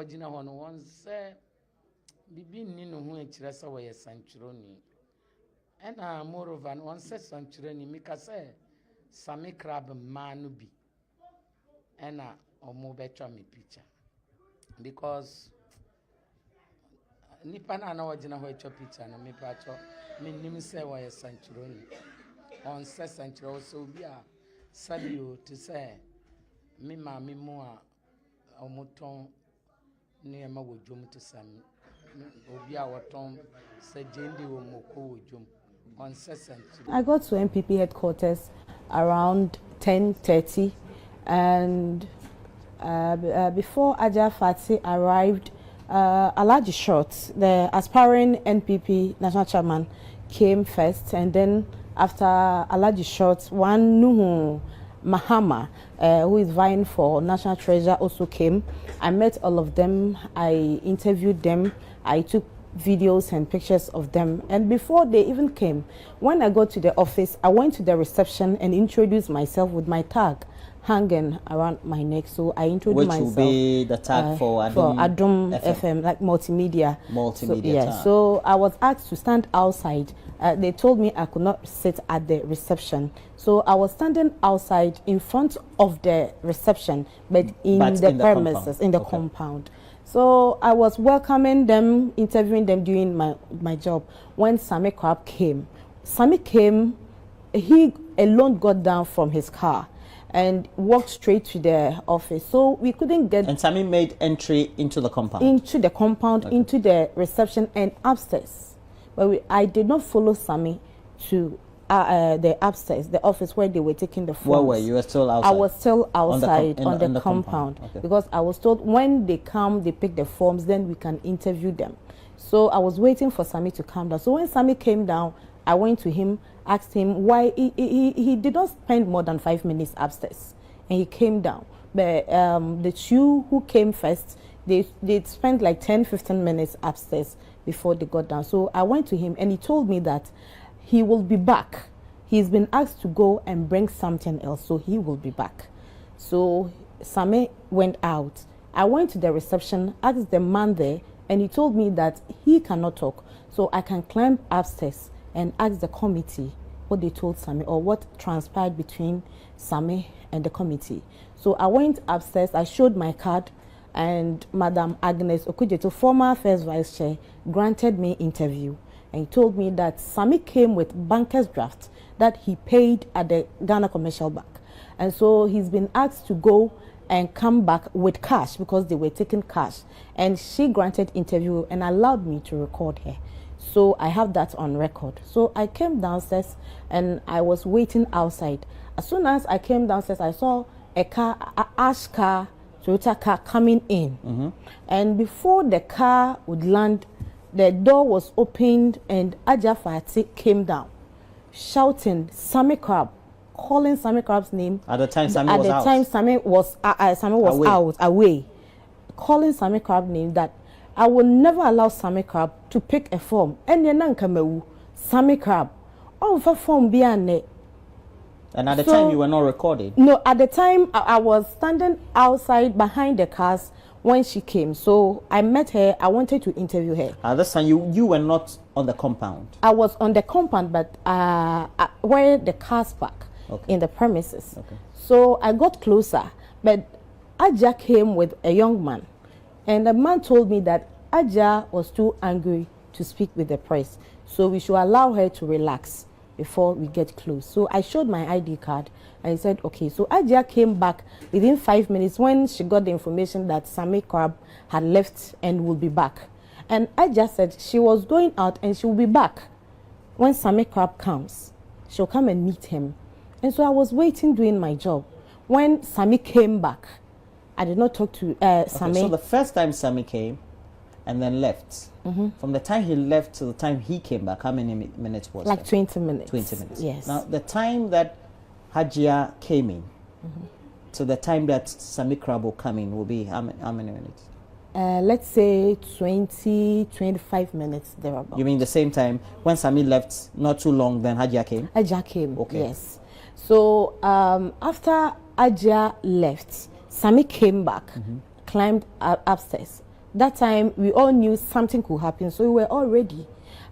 wajina hono wonse bibi ni no ho akira sa wo yesanchironi ena moreover wonse sanchironi mika say sami crab manu bi ena omo betwa me picture because nipa na wajina ho etwa picture no me pacho me nim say wo yesanchironi on se sanchiro so bi a sabio to say me ma me mo a omoton ne ma wodwom to sami obi a woton se jendi wo moko wodwom on se sanchiro. I got to MPP headquarters around 10:30 and before Hajia Fati arrived, Alhaji Short, the aspiring NPP national chairman, came first, and then after Alhaji Short, one Nuhu Mahama, who is vying for national treasurer, also came. I met all of them, I interviewed them, I took videos and pictures of them, and before they even came, when I got to the office, I went to the reception and introduced myself with my tag hanging around my neck. So I introduced myself. Which will be the tag for Adum FM, like multimedia. Multimedia. So, yeah. So I was asked to stand outside. They told me I could not sit at the reception. So I was standing outside in front of the reception, but in the premises, in the compound. So I was welcoming them, interviewing them, doing my job. When Sami Crab came, he alone got down from his car and walked straight to the office. So we couldn't get... And Sami made entry into the compound? Into the compound, okay. Into the reception and upstairs. But I did not follow Sami to the upstairs, the office where they were taking the forms. Where were you? You were still outside? I was still outside on the compound. Okay. Because I was told when they come, they pick the forms, then we can interview them. So I was waiting for Sami to come down. So when Sami came down, I went to him, asked him why he did not spend more than 5 minutes upstairs, and he came down. But the two who came first, they spent like 10-15 minutes upstairs before they got down. So I went to him and he told me that he will be back. He's been asked to go and bring something else, so he will be back. So Sami went out. I went to the reception, asked the man there, and he told me that he cannot talk, so I can climb upstairs and ask the committee what they told Sami or what transpired between Sami and the committee. So I went upstairs, I showed my card, and Madam Agnes Okujeto, former first vice chair, granted me interview. And he told me that Sami came with banker's draft that he paid at the Ghana Commercial Bank. And so he's been asked to go and come back with cash because they were taking cash. And she granted interview and allowed me to record her. So I have that on record. So I came downstairs and I was waiting outside. As soon as I came downstairs, I saw a car, ash car, Toyota car coming in. Mm-hmm. And before the car would land, the door was opened and Hajia Fati came down, shouting Sami Crab, calling Sami Crab's name. At the time Sami was out. At the time Sami was away, calling Sami Crab's name that I will never allow Sami Crab to pick a form. And then Sami Crab, oh for form biane. And at the time you were not recording? No, at the time I was standing outside behind the cars when she came. So I met her, I wanted to interview her. At this time you were not on the compound? I was on the compound, but where the cars park, okay, in the premises. Okay. So I got closer, but Hajia came with a young man. And the man told me that Hajia was too angry to speak with the press. So we should allow her to relax before we get close. So I showed my ID card and he said, okay. So Hajia came back within 5 minutes when she got the information that Sami Crab had left and will be back. And Hajia said she was going out and she will be back. When Sami Crab comes, she'll come and meet him. And so I was waiting doing my job. When Sami came back, I did not talk to Sami. So the first time Sami came and then left, from the time he left to the time he came back, how many minutes was it? Like 20 minutes. 20 minutes. Yes. Now, the time that Hajia came in to the time that Sami Crab will come in will be how many minutes? Let's say 20-25 minutes thereabout. You mean the same time when Sami left, not too long, then Hajia came? Hajia came, okay. Yes. So after Hajia left, Sami came back, climbed upstairs. That time we all knew something could happen, so we were all ready.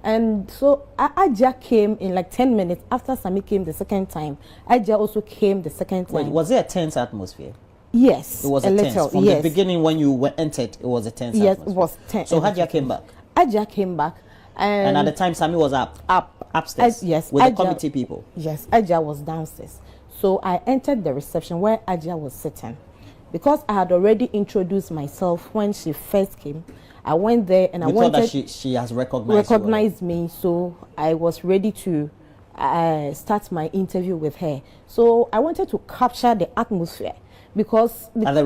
And so Hajia came in like 10 minutes after Sammy came the second time. Hajia also came the second time. Wait, was it a tense atmosphere? Yes, it was a tense. little. From yes. the beginning when you entered, it was a tense Yes, atmosphere. it was tense. So Hajia came back. Hajia came back, and at the time Sammy was upstairs. Yes, with Hajia, the committee people. Yes, Hajia was downstairs. So I entered the reception where Hajia was sitting, because I had already introduced myself when she first came. I went there and I wanted. Thought that she has recognized me, so I was ready to start my interview with her. So I wanted to capture the atmosphere, because at the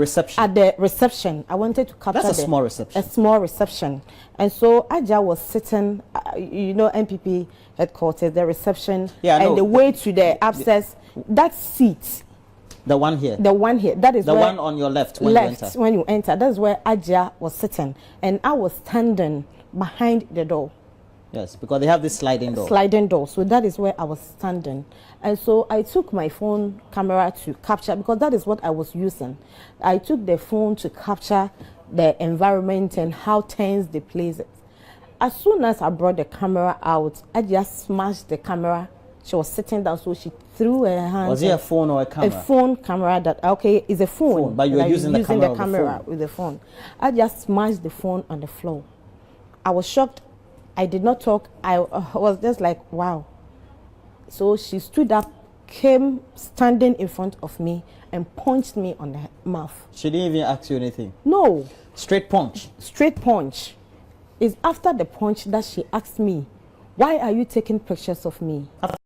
reception. I wanted to capture. That's a small reception. A small reception, and so Hajia was sitting, NPP headquarters, the reception, and the way to the upstairs. That seat. The one here. The one here. That is the one on your left when you enter. When you enter. That's where Hajia was sitting, and I was standing behind the door. Yes, because they have this sliding door. Sliding door. So that is where I was standing, and so I took my phone camera to capture, because that is what I was using. I took the phone to capture the environment and how tense the place is. As soon as I brought the camera out, I just smashed the camera. She was sitting down, so she threw her hand. Was it a phone or a camera? A phone camera. It's a phone. But you were using the camera with the phone. I just smashed the phone on the floor. I was shocked. I did not talk. I was just like, wow. So she stood up, came standing in front of me, and punched me on the mouth. She didn't even ask you anything? No. Straight punch? Straight punch. It's after the punch that she asked me, why are you taking pictures of me?